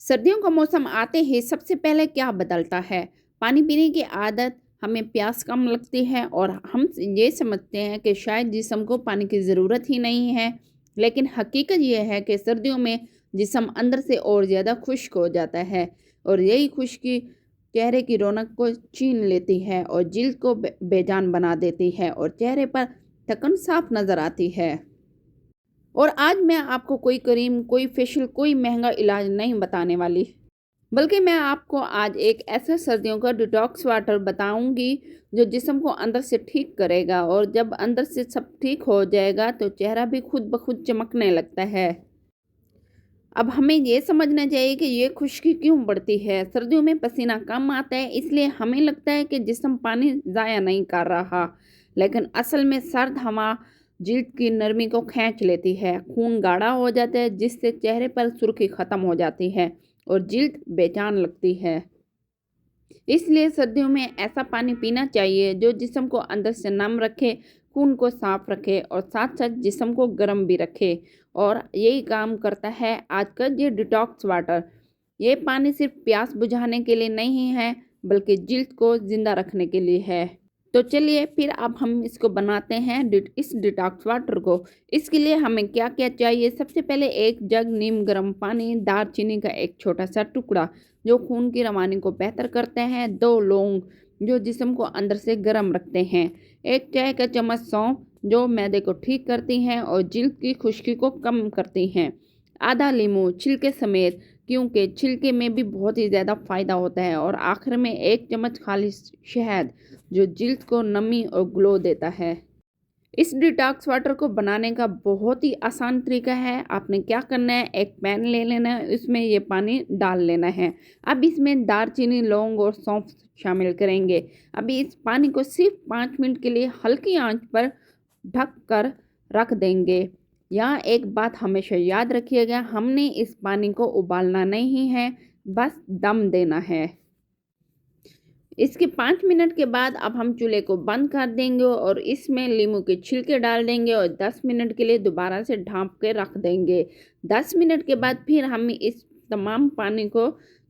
सर्दियों का मौसम आते ही सबसे पहले क्या बदलता है? पानी पीने की आदत, हमें प्यास कम लगती है और हम ये समझते हैं कि शायद जिस्म को पानी की ज़रूरत ही नहीं है। लेकिन हकीकत ये है कि सर्दियों में जिस्म अंदर से और ज़्यादा खुश्क हो जाता है और यही खुश्की चेहरे की रौनक को छीन लेती है और जिल्द को बेजान बना देती है और चेहरे पर थकन साफ नज़र आती है। और आज मैं आपको कोई क्रीम, कोई फेशियल, कोई महंगा इलाज नहीं बताने वाली, बल्कि मैं आपको आज एक ऐसा सर्दियों का डिटॉक्स वाटर बताऊंगी जो जिस्म को अंदर से ठीक करेगा और जब अंदर से सब ठीक हो जाएगा तो चेहरा भी खुद ब खुद चमकने लगता है। अब हमें ये समझना चाहिए कि ये खुश्की क्यों बढ़ती है। सर्दियों में पसीना कम आता है, इसलिए हमें लगता है कि जिस्म पानी ज़ाया नहीं कर रहा, लेकिन असल में सर्द हवा जिल्द की नरमी को खींच लेती है। खून गाढ़ा हो जाता है जिससे चेहरे पर सुर्खी ख़त्म हो जाती है और जिल्द बेजान लगती है। इसलिए सर्दियों में ऐसा पानी पीना चाहिए जो जिस्म को अंदर से नम रखे, खून को साफ रखे और साथ साथ जिस्म को गर्म भी रखे। और यही काम करता है आज का ये डिटॉक्स वाटर। ये पानी सिर्फ प्यास बुझाने के लिए नहीं है, बल्कि जिल्द को ज़िंदा रखने के लिए है। तो चलिए फिर अब हम इसको बनाते हैं, इस डिटॉक्स वाटर को। इसके लिए हमें क्या क्या चाहिए? सबसे पहले एक जग नीम गर्म पानी, दालचीनी का एक छोटा सा टुकड़ा जो खून की रवानी को बेहतर करते हैं, 2 लौंग जो जिस्म को अंदर से गर्म रखते हैं, 1 चाय का चम्मच सौंफ जो मैदे को ठीक करती हैं और जिल्द की खुश्की को कम करती हैं, आधा नींबू छिलके समेत क्योंकि छिलके में भी बहुत ही ज़्यादा फ़ायदा होता है, और आखिर में 1 चम्मच खालिश शहद जो जिल्द को नमी और ग्लो देता है। इस डिटॉक्स वाटर को बनाने का बहुत ही आसान तरीका है। आपने क्या करना है, एक पैन ले लेना है, इसमें ये पानी डाल लेना है। अब इसमें दालचीनी, लौंग और सौंफ शामिल करेंगे। अभी इस पानी को सिर्फ 5 मिनट के लिए हल्की आंच पर ढक कर रख देंगे। यहाँ एक बात हमेशा याद रखिएगा, हमने इस पानी को उबालना नहीं है, बस दम देना है। इसके 5 मिनट के बाद अब हम चूल्हे को बंद कर देंगे और इसमें नींबू के छिलके डाल देंगे और 10 मिनट के लिए दोबारा से ढाँप के रख देंगे। 10 मिनट के बाद फिर हम इस तमाम पानी को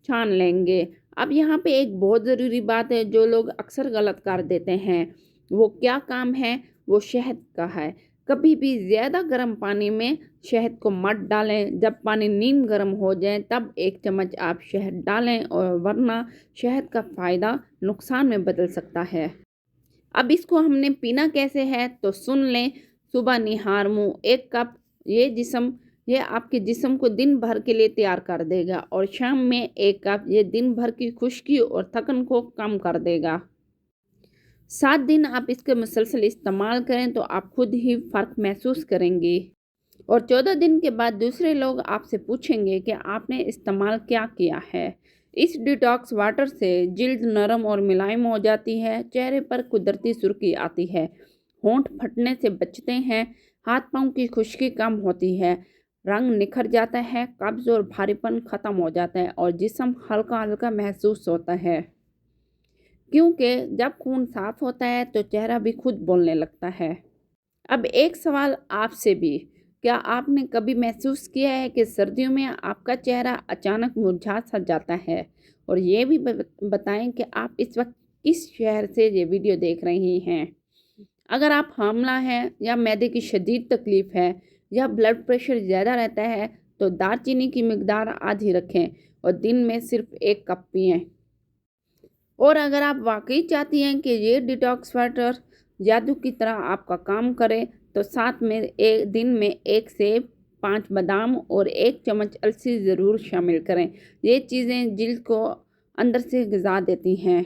छान लेंगे। अब यहाँ पे एक बहुत ज़रूरी बात है जो लोग अक्सर गलत कर देते हैं। वो क्या काम है? वो शहद का है। कभी भी ज़्यादा गर्म पानी में शहद को मत डालें। जब पानी नीम गर्म हो जाए तब 1 चम्मच आप शहद डालें, और वरना शहद का फ़ायदा नुकसान में बदल सकता है। अब इसको हमने पीना कैसे है तो सुन लें। सुबह निहार मुँह 1 कप, ये आपके जिस्म को दिन भर के लिए तैयार कर देगा, और शाम में 1 कप, ये दिन भर की खुश्की और थकन को कम कर देगा। 7 दिन आप इसके मुसलसल इस्तेमाल करें तो आप खुद ही फ़र्क महसूस करेंगे, और 14 दिन के बाद दूसरे लोग आपसे पूछेंगे कि आपने इस्तेमाल क्या किया है। इस डिटॉक्स वाटर से जिल्द नरम और मुलायम हो जाती है, चेहरे पर कुदरती सुर्खी आती है, होंठ फटने से बचते हैं, हाथ पाँव की खुश्की कम होती है, रंग निखर जाता है, कब्ज़ और भारीपन ख़त्म हो जाता है और जिस्म हल्का हल्का महसूस होता है। क्योंकि जब खून साफ होता है तो चेहरा भी खुद बोलने लगता है। अब एक सवाल आपसे भी, क्या आपने कभी महसूस किया है कि सर्दियों में आपका चेहरा अचानक मुरझा सा जाता है? और ये भी बताएं कि आप इस वक्त किस शहर से ये वीडियो देख रही हैं। अगर आप हामला हैं या मैदे की शदीद तकलीफ़ है या ब्लड प्रेशर ज़्यादा रहता है तो दालचीनी की मिकदार आधी रखें और दिन में सिर्फ 1 कप पिएँ। और अगर आप वाकई चाहती हैं कि ये डिटॉक्स वाटर जादू की तरह आपका काम करे तो साथ में एक दिन में 1 सेब, 5 बादाम और 1 चम्मच अलसी ज़रूर शामिल करें। ये चीज़ें जिल्द को अंदर से ग़िज़ा देती हैं।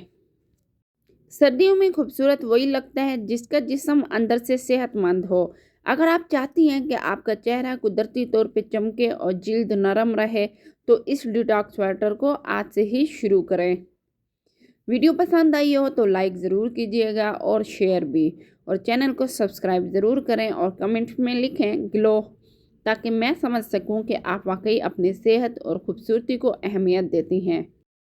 सर्दियों में खूबसूरत वही लगता है जिसका जिस्म अंदर से सेहतमंद हो। अगर आप चाहती हैं कि आपका चेहरा कुदरती तौर पे चमके और जिल्द नरम रहे तो इस डिटॉक्स वाटर को आज से ही शुरू करें। वीडियो पसंद आई हो तो लाइक ज़रूर कीजिएगा और शेयर भी, और चैनल को सब्सक्राइब ज़रूर करें और कमेंट में लिखें ग्लो, ताकि मैं समझ सकूं कि आप वाकई अपनी सेहत और ख़ूबसूरती को अहमियत देती हैं।